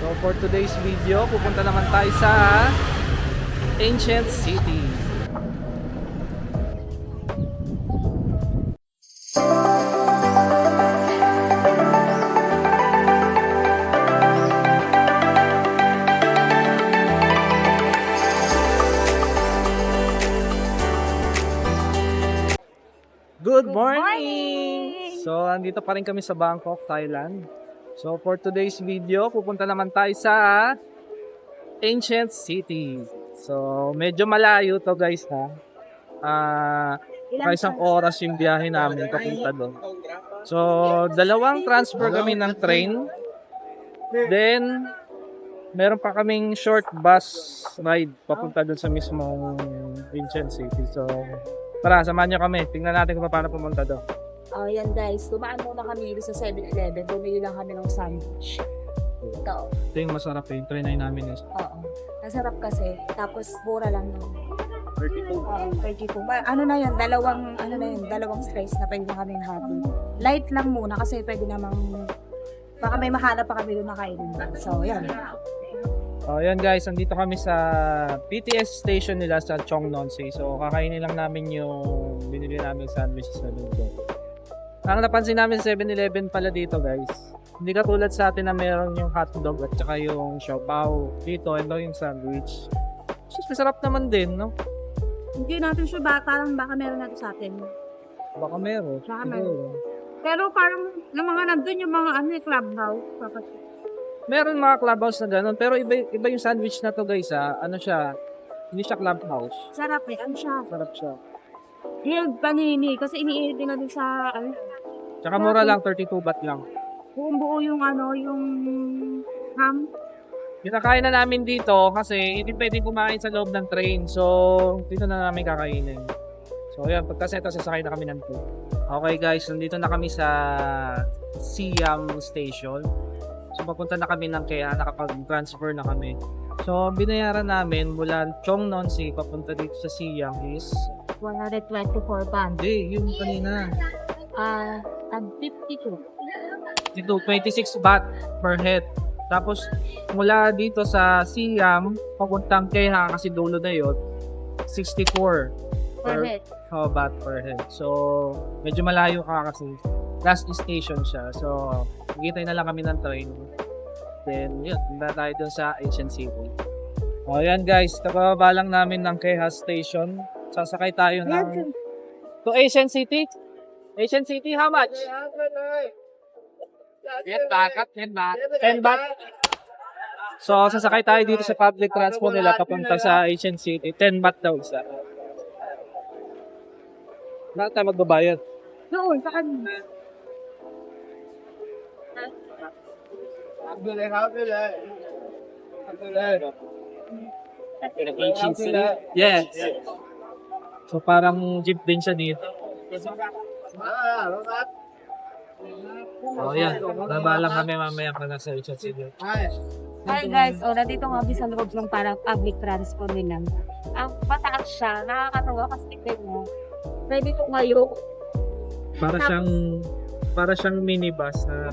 So for today's video, pupunta naman tayo sa Ancient City. Good morning! So, andito pa rin kami sa Bangkok, Thailand. So, for today's video, pupunta naman tayo sa Ancient City. So, medyo malayo to guys ha. Isang oras yung biyahe namin papunta doon. So, dalawang transfer kami ng train. Then, meron pa kaming short bus ride papunta doon sa mismong Ancient City. So, tara, samahan nyo kami. Tingnan natin kung paano pumunta doon. Yan guys, tumaan muna kami sa 7-Eleven. Bumili lang kami ng sandwich. Ito. Ito yung masarap yung trinay namin is Oo. Nasarap kasi. Tapos mura lang yun. 32. 32. Ano na yun? Dalawang slice na pwede na kami hati. Light lang muna kasi pwede namang baka may mahanap pa kami doon na kainin. So, yan. Oh, yan guys, andito kami sa BTS station nila sa Chongnonsi. So, kakainin lang namin yung binili namin sandwiches na doon. Ang napansin namin sa 7-Eleven pala dito guys, hindi katulad sa atin na meron yung hotdog at saka yung siopaw. Dito, ito yung sandwich. Masarap naman din, no? Hindi natin sure parang baka meron natin sa atin. Baka meron. Baka meron. Pero parang yung mga nandun yung mga clubhouse. Meron mga clubhouse na gano'n, pero iba yung sandwich na to guys ha. Ano siya? Hindi siya clubhouse. Sarap eh. Ano siya? Sarap siya. Grilled panini. Kasi iniinit din natin sa Tsaka mura lang, 32 baht lang. buong buo yung yung ham. Kinakain na namin dito kasi hindi pwedeng kumain sa loob ng train. So, dito na namin kakainin. So, yan. Pagkaseto, sasakay na kami ng train. Okay guys, nandito na kami sa Siam Station. So, papunta na kami ng Kea. Nakapag-transfer na kami. So, binayaran namin mula Chongnonsi papunta dito sa Siam is 124 pounds. hindi, yung kanina. And 52. Dito, 26 baht per head. Tapos, mula dito sa Siam, papuntang Kea kasi dulo na yun, 64 Per head. baht per head. So, medyo malayo ka kasi. Last station siya. So, hintay na lang kami ng train. Then, yun, punta tayo dun sa Ancient City. O, yan guys, nakababa lang namin ng Kea Station. Sasakay tayo ng to Ancient City. Ancient City, how much? 10 baht. So, sasakay tayo dito sa public transport nila papunta sa Ancient City. 10 baht daw isa. Bakit tayo magbabayad? Doon, sa kanina. Ancient City? Yes. So, parang jeep din siya dito. Oh, yan. Baba lang kami mamaya pa nasa Ancient City. Hi guys, nandito nga kami sa loob ng parang public transport nila. Ang mataas siya, nakakatawa kasi tignan mo. Pwede tumayo. Para siyang minibus na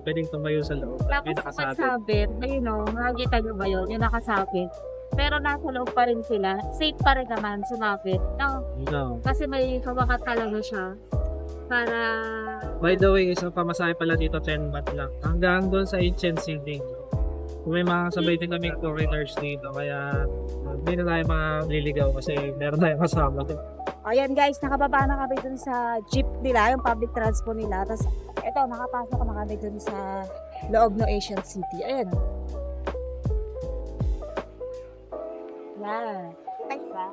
pwedeng tumayo sa loob. May Tapos nakasabit. magsabit, ayun o, nakikita nyo ba yun? Yung nakasabit. Pero nasa loob pa rin sila. Safe pa rin naman, sumapit. No, No. kasi may kawakat talaga siya. Para... By the way, isang pamasahe pala dito 10 baht lang. Hanggang doon sa Ancient City. Kung may mga sabay din kami foreigners dito, kaya hindi na tayo maliligaw kasi meron tayong kasama. Ayan guys, nakababa na kami dun sa jeep nila, yung public transport nila. Tapos, eto, nakapasok na kami dun sa loob ng Ancient City. Ayan. Yan. Nice ba?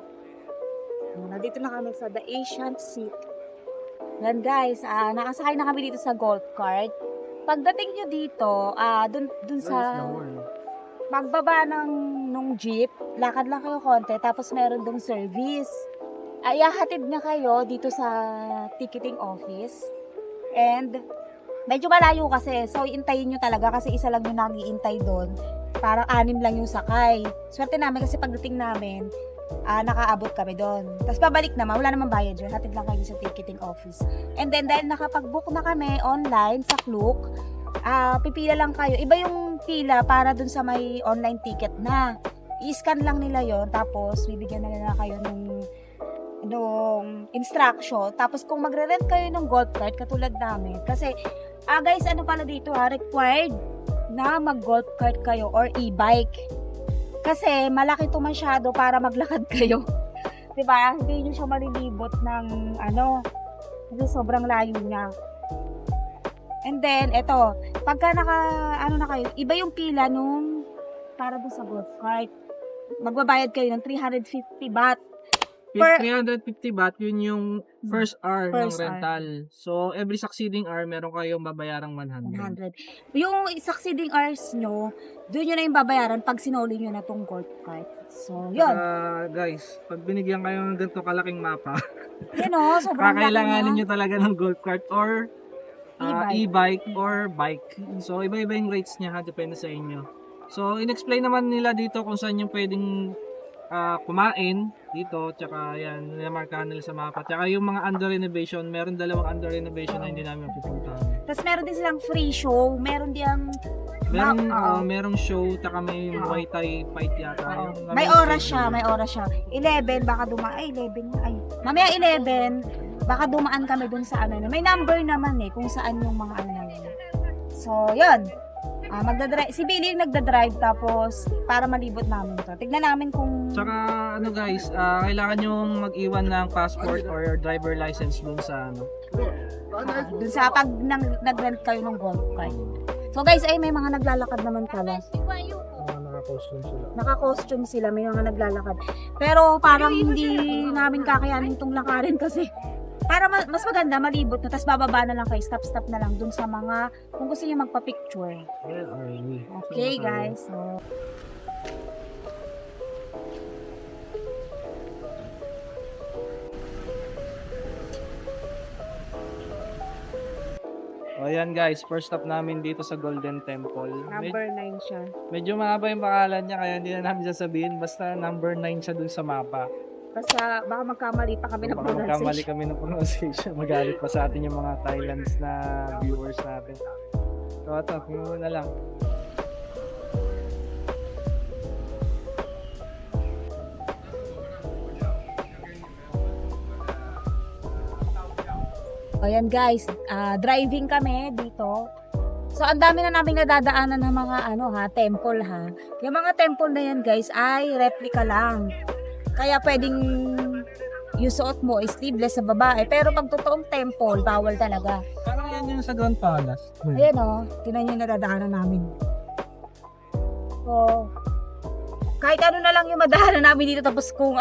Nandito na kami sa The Ancient City. Yan guys, nakasakay na kami dito sa golf cart. Pagdating nyo dito, dun sa pagbaba nung jeep, lakad lang kayo konti, tapos meron dong service. Ihahatid na kayo dito sa ticketing office. And medyo malayo kasi, so iintayin nyo talaga kasi isa lang yung nag-iintay doon. Parang 6 lang yung sakay. Swerte namin kasi pagdating namin, nakaabot kami doon. Tapos pabalik naman, wala namang bayad yun. Hatid lang kayo sa ticketing office. And then dahil nakapag-book na kami online sa Klook, pipila lang kayo. Iba yung magpila para dun sa may online ticket na. I-scan lang nila yon, tapos bibigyan na nila kayo nung instruction. Tapos kung magre-rent kayo ng golf cart, katulad namin, kasi, guys, ano pala dito required na mag-golf cart kayo or e-bike. Kasi malaki to masyado para maglakad kayo. Diba? Hindi nyo siya malilibot ng kasi sobrang layo niya. And then, eto, pagka na kayo, iba yung pila nung para doon sa golf cart. Magbabayad kayo ng 350 baht. Per- 350 baht, yun yung first hour ng First hour. rental. So, every succeeding hour, meron kayong babayarang 100. 100. Yung succeeding hours nyo, doon nyo na yung babayaran pag sinuli nyo na tong golf cart. So, yun. Guys, pag binigyan kayo ng ganito kalaking mapa, Yun o, sobrang laki kakailanganin na. nyo talaga ng golf cart or E-bike. e-bike or bike. So, iba-iba yung rates niya, depende sa inyo. So, in-explain naman nila dito kung saan yung pwedeng kumain dito, tsaka yan, nilamarkahan nila sa mapa. Tsaka yung mga under renovation, meron dalawang under renovation na hindi namin mapupuntahan. Tapos meron din silang free show, meron din Merong show, tsaka may Muay Thai fight yata. Oo. Yung May namin oras siya, schedule. may oras siya. 11, baka dumaan. Ay, 11. Ay, mamaya 11, baka dumaan kami dun sa May number naman kung saan yung mga yun. So, yun. Si Billy yung nagdadrive, tapos para malibot namin to. Tignan namin kung... Tsaka guys, kailangan yung mag-iwan ng passport or driver license dun sa dun sa pag nag-rent kayo ng golf cart. So guys, ay may mga naglalakad naman pala. naka-costume sila. Naka-costume sila, may mga naglalakad. Pero parang hindi namin kakayanin itong lakarin kasi para mas maganda, malibot na, tapos bababa na lang kayo, stop na lang dun sa mga, kung gusto niyo magpa-picture. Okay guys, so... O yan guys, first stop namin dito sa Golden Temple. Number 9 siya. Medyo mahaba yung pangalan niya kaya hindi na namin sasabihin. Basta number 9 siya dun sa mapa. Basta baka magkamali pa kami ng Baka magkamali pronunciation. kami ng pronunciation. Magalit pa sa atin yung mga Thailands na viewers natin. So ito, tingnan na lang. Ayan guys, driving kami dito. So ang dami na namin nadadaanan ng mga temple ha. Yung mga temple na yan guys ay replica lang. Kaya pwedeng yung suot mo is sleeveless sa babae. Pero pag totoong temple, bawal talaga. Parang yan yung sa Grand Palace. Ayan tinan nyo yung nadadaanan namin. So, kahit ano na lang yung madaanan namin dito, tapos kung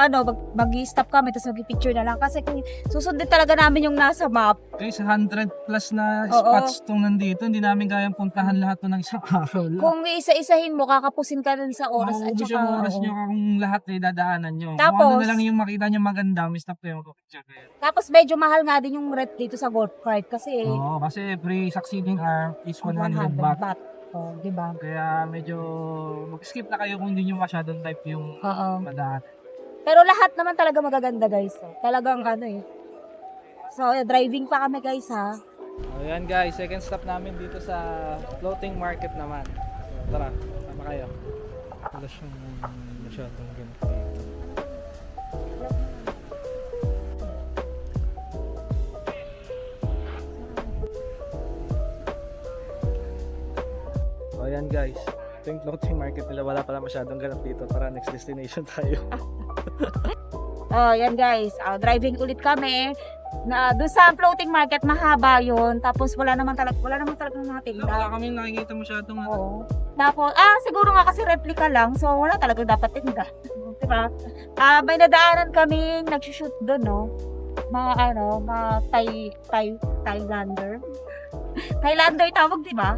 mag-stop kami, tapos mag-picture na lang. Kasi kung susundin talaga namin yung nasa map, Guys, 100 plus na Oo. spots tong nandito. Hindi namin kayang puntahan lahat to ng isang araw lang. kung isa-isahin mo, kakapusin ka dun sa oras. At Maubos saka, yung oras oo. nyo kung lahat ay dadaanan nyo. Tapos- Kung ano na lang yung makita nyo maganda, may stop kayo mag-picture kayo. Tapos medyo mahal nga din yung rent dito sa golf cart kasi Oo, kasi every succeeding hour is 100 baht. baht. Oh, di ba? Kaya medyo mag-skip na kayo kung hindi nyo masyadong type yung Oo. madaan. Pero lahat naman talaga magaganda guys. Talagang So, driving pa kami guys ha. Ayan guys, second stop namin dito sa floating market naman. So, tara, tama kayo. Wala siyang masyadong ganito. So ayan guys, ito yung floating market nila. Wala pala masyadong ganap dito. Tara, next destination tayo. Oh, yan guys. Driving ulit kami. Doon sa floating market, mahaba yun. Tapos wala naman talaga mga tinda. Wala kami nakikita masyadong Oo. Tapos, siguro nga kasi replica lang. So, wala talaga dapat tinda. Diba? May nadaanan kami nagsushoot doon, no? Mga Thailander. Thailander tawag, diba?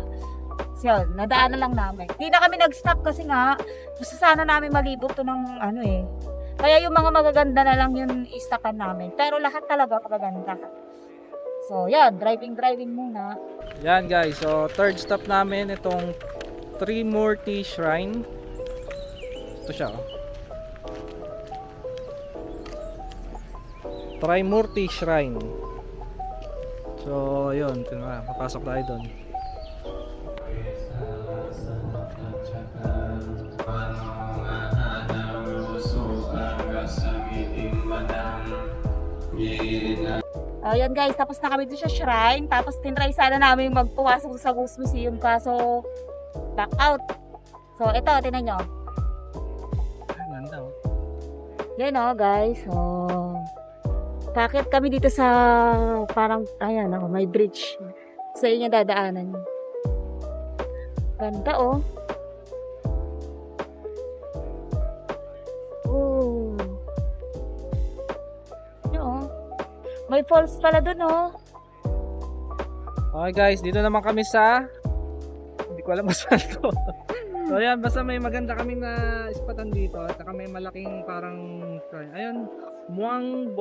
So, yun, nadaanan lang namin. Hindi na kami nag-stop kasi nga, gusto sana namin malibot to ng Kaya yung mga magaganda na lang yung istakan namin. Pero lahat talaga magaganda. So, yan. Driving muna. Yan guys, so third stop namin itong Trimurti Shrine. Ito siya Trimurti Shrine. So, yun, papasok tayo doon. Ayan guys, tapos na kami doon sa shrine. Tapos tinry sana namin magpumasok sa Ghost Museum kaso back out. So ito, tingnan nyo. Ganda oh. Yan o guys. So, pakit kami dito sa parang, ayan o, may bridge. Sa inyo dadaanan. Ganda oh. Oh. Yun oh. May falls pala dun oh. Okay guys, dito naman kami sa hindi ko alam saan to. So ayan, basta may maganda kaming na ispatan dito at saka may malaking parang shrine. Ayun, Muang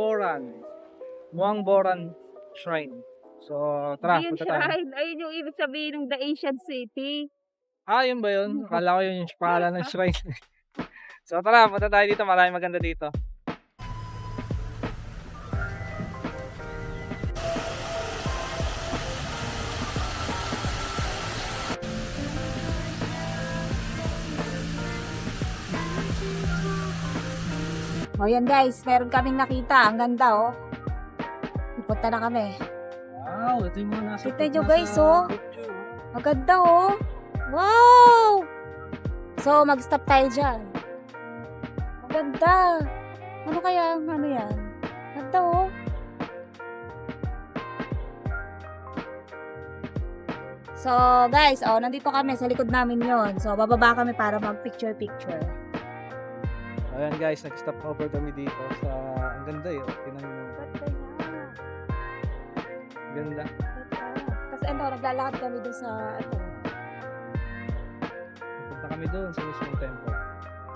Boran Shrine. So tara, Ayun punta tayo. shrine. Ayun yung ibig sabihin ng The Asian City. Ah, yun ba yun? Akala ko yun yung pangalan ng shrine. So tara, punta tayo dito. Maraming maganda dito. O yan guys, meron kaming nakita. Ang ganda oh. Punta na kami. Wow, ito yung mga nasa Kita nyo guys oh. Ang ganda oh. Wow! So mag-stop tayo dyan. Ang ganda. Ano kaya ang ano yan? Ganda oh. So guys, oh, nandito kami sa likod namin yon. So bababa kami para mag-picture-picture. Ayan guys, nag-stop over kami dito sa... Ang ganda yun. Tingnan mo. Ganda niya. Ganda. Kasi ano, naglalakad kami doon sa ano. Punta kami doon sa mismong temple.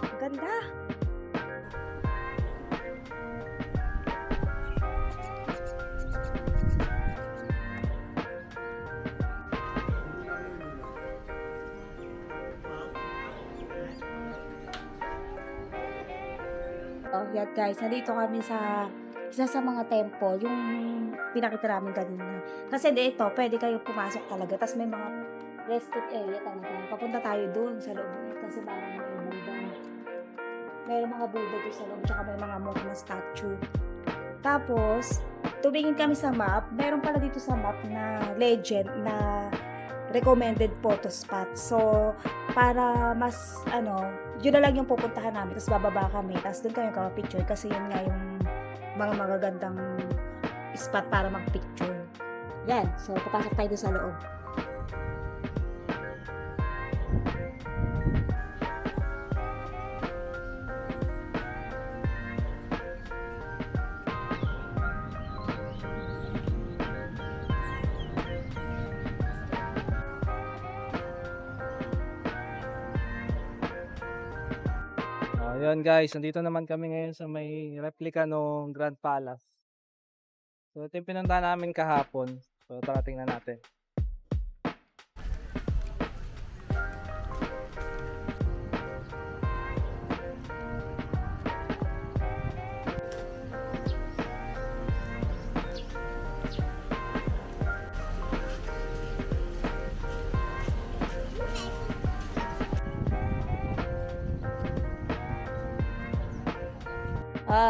Ang ganda. Oh, yan guys, nandito kami sa isa sa mga temple, yung pinakita namin kanina. Kasi dito, pwede kayo pumasok talaga. Tapos may mga rested area talaga. Papunta tayo doon sa loob. Kasi parang may Buddha. May mga Buddha doon sa loob. Tsaka may mga monk na statue. Tapos, tumingin kami sa map. Meron pala dito sa map na legend na recommended photo spot. So, para mas, yun na lang yung pupuntahan namin. Tapos bababa kami. Tapos doon kami picture kasi yun nga yung mga magagandang spot para mag-picture. Yan. So, papasok tayo doon sa loob. Ayun guys, nandito naman kami ngayon sa may replica ng Grand Palace. So ito yung pinunta namin kahapon. So tara tingnan natin.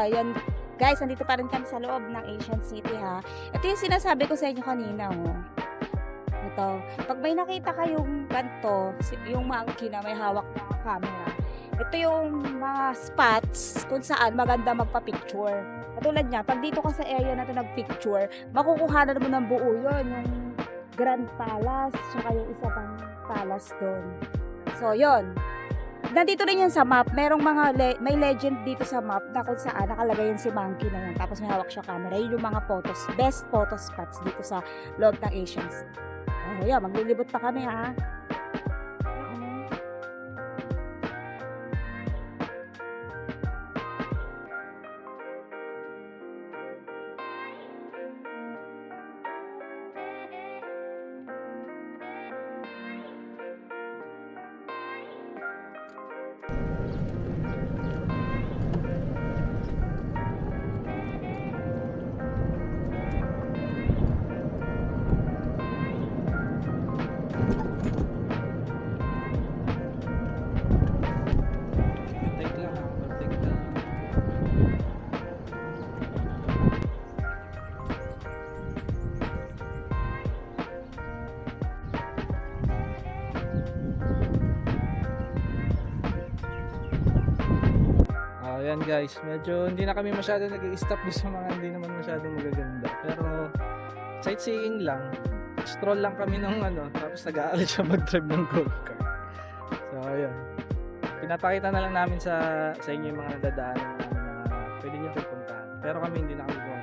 Yan. Guys, nandito pa rin kami sa loob ng Asian City ha. Ito yung sinasabi ko sa inyo kanina oh. Ito. Pag may nakita kayong ganito, yung monkey na may hawak na camera, ito yung mga spots kung saan maganda magpa-picture. Katulad niya, pag dito ka sa area na ito nag-picture, makukuhanan mo ng buo yun, yung Grand Palace, saka yung isa pang palace doon. So, yun. Nandito rin yan sa map. Merong mga may legend dito sa map na kung saan nakalagay yun si monkey na yan. Tapos may hawak siya camera. Yun yung mga photos. Best photo spots dito sa loob ng Asians. Oh, yeah. Maglilibot pa kami ha. ayan guys, medyo hindi na kami masyado nag-i-stop sa mga hindi naman masyadong magaganda. Pero sightseeing lang. Stroll lang kami ng tapos nag-aaral siya mag-drive ng golf cart. So ayan. Pinapakita na lang namin sa inyo yung mga nadadaanan namin na pwede niyo pupuntahan. Pero kami hindi na kami pumunta.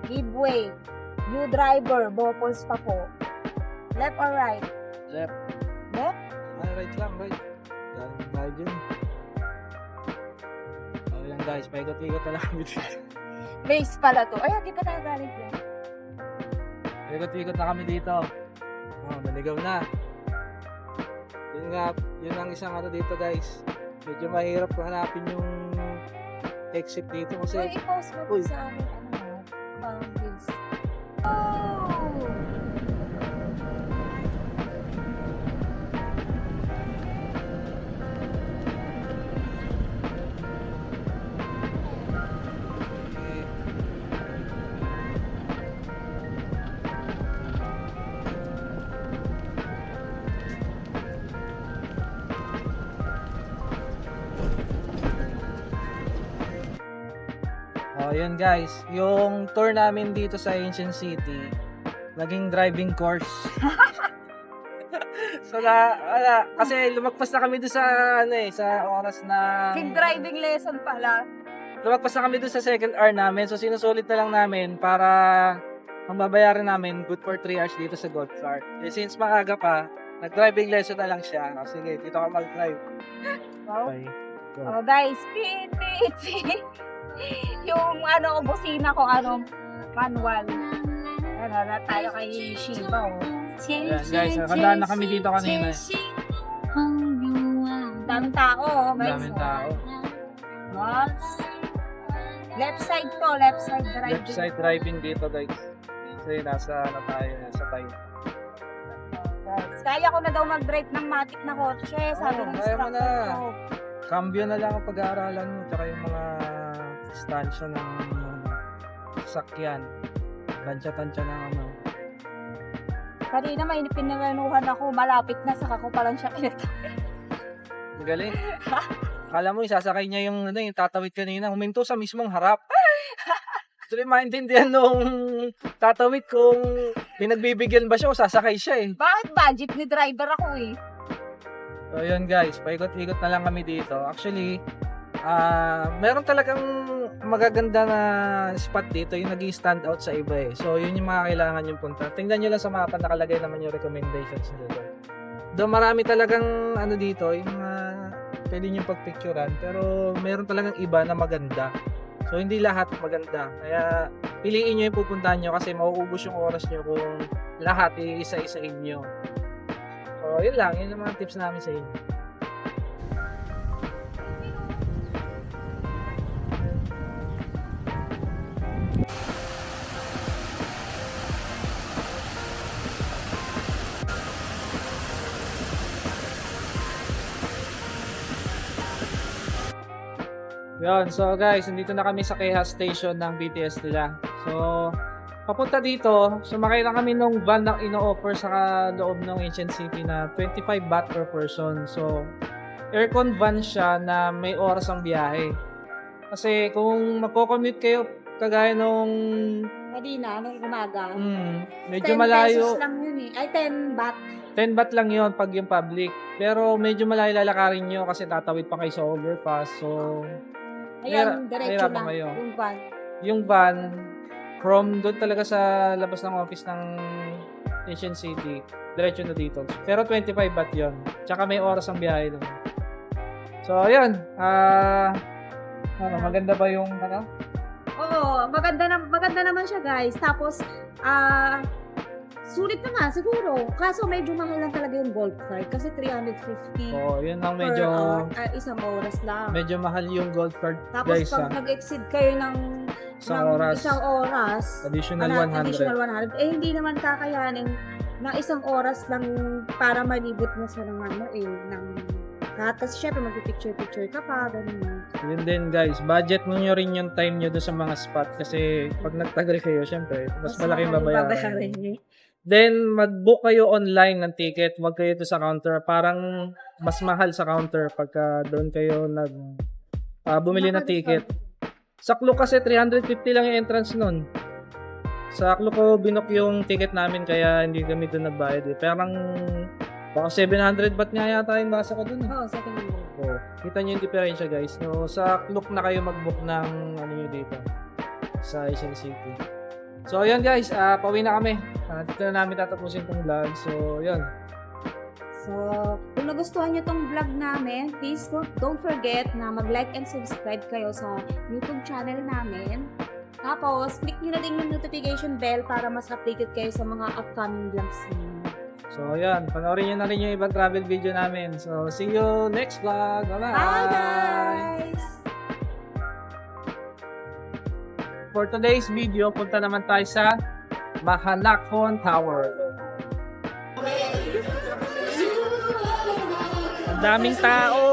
Give way. New driver, Bopols pa po. Left or right? Left. Left? Right lang, right. Galing tayo dyan. Oh, yan guys, paikot-ikot na lang kami dito. Base pala to. Ay, di pa tayo galing yan. Paikot-ikot na kami dito. Oh, maligaw na. Yun nga, yun ang isang dito guys. Medyo mahirap hanapin yung exit dito kasi Uy, i-post mo Uy. sa amin, base. Oh! oh, yun guys, yung tour namin dito sa Ancient City, naging driving course. So kasi lumagpas na kami doon sa sa oras na King driving lesson pala. lumagpas na kami doon sa second hour namin. So sinusulit na lang namin para ang babayaran namin good for 3 hours dito sa golf cart. Eh, since maaga pa, nag-driving lesson na lang siya. O, sige, dito ka mag-drive. Wow. Okay. Go. Oh, guys, speed. Yung busina ko, manual. Na tayo kay Shiba, oh. Ayan, guys, nakadaan na kami dito kanina. Daming tao, oh, guys. Daming tao. Malls. Left side to, left side driving. Left side driving dito, guys. Kasi nasa tayo. Guys, kaya ko na daw mag-drive ng matik na kotse, sabi ng kaya mo na. instructor ko. Cambio na lang ang pag-aaralan mo, tsaka yung mga stansya ng sakyan. Tansya-tansya ng Kanina may pinanuhan ako, malapit na, saka ko palang siya pinatawid. Magaling. Akala mo, isasakay niya yung tatawid kanina, huminto sa mismong harap. Actually, maintindihan nung tatawid kung pinagbibigyan ba siya o sasakay siya eh. Bakit ba? Jeepney driver ako eh. So yun guys, paikot-ikot na lang kami dito. Actually, meron talagang magaganda na spot dito yung nag-stand out sa iba eh. So yun yung mga kailangan yung punta. Tingnan nyo lang sa mapa, nakalagay naman yung recommendations nila. Doon marami talagang dito, yung mga pwede nyo pagpicturan. Pero meron talagang iba na maganda. So hindi lahat maganda. Kaya piliin nyo yung pupuntahan nyo kasi mauubos yung oras nyo kung lahat isa-isain nyo. So yun lang, yun yung mga tips namin sa inyo. Yun, so guys, nandito na kami sa Keha Station ng BTS nila. So, papunta dito, sumakay na kami nung van na ino-offer sa loob ng Ancient City na 25 baht per person. So, aircon van siya na may oras ang biyahe. Kasi kung magko-commute kayo kagaya nung Kanina, nung umaga. medyo 10 malayo. pesos lang yun eh. Ay, 10 baht. 10 baht lang yon pag yung public. Pero medyo malayo lalakarin nyo kasi tatawid pa kayo sa overpass. So, Ayan, diretso mahirapan lang. kayo. Yung van. Yung van, from doon talaga sa labas ng office ng Ancient City, diretso na dito. Pero 25 baht yun. Tsaka may oras ang biyahe nun. So, ayun. Maganda ba yung Oo, maganda naman siya guys. Tapos, sulit na nga siguro. Kaso medyo mahal lang talaga yung golf cart. Kasi 350 Oo, yun lang per medyo hour, isang oras lang. medyo mahal yung golf cart, Tapos guys. pag nag-exceed kayo ng isang oras, Additional 100. additional 100, hindi naman kakayanin na isang oras lang para malibot mo siya ng ng Tapos syempre magpipicture-picture ka pa, ganun. Yun din guys, budget mo nyo rin yung time nyo doon sa mga spot kasi pag nagtagal kayo, syempre, mas malaking babayaran. Then, mag-book kayo online ng ticket. Huwag kayo to sa counter. Parang mas mahal sa counter pagka doon kayo bumili ng ticket. Sa Klook kasi 350 lang yung entrance nun. Sa Klook ko binook yung ticket namin kaya hindi kami doon nagbayad. Parang baka 700 baht nga yata yung basa ko doon. Oo, sa tingin mo. Oh, kita niyo yung diferensya guys. So, sa Klook na kayo mag-book ng ano nyo dito sa Asian City. So, yun guys, pauwi na kami. Dito na namin tatapusin tong vlog. So, yun. So, kung nagustuhan nyo tong vlog namin, please don't forget na mag-like and subscribe kayo sa YouTube channel namin. Tapos, click nyo na din yung notification bell para mas updated kayo sa mga upcoming vlogs namin. So, yun. Panoorin nyo na rin yung ibang travel video namin. So, see you next vlog. Bye-bye! Bye guys! For today's video, punta naman tayo sa Mahanakhon Tower. Ang daming tao!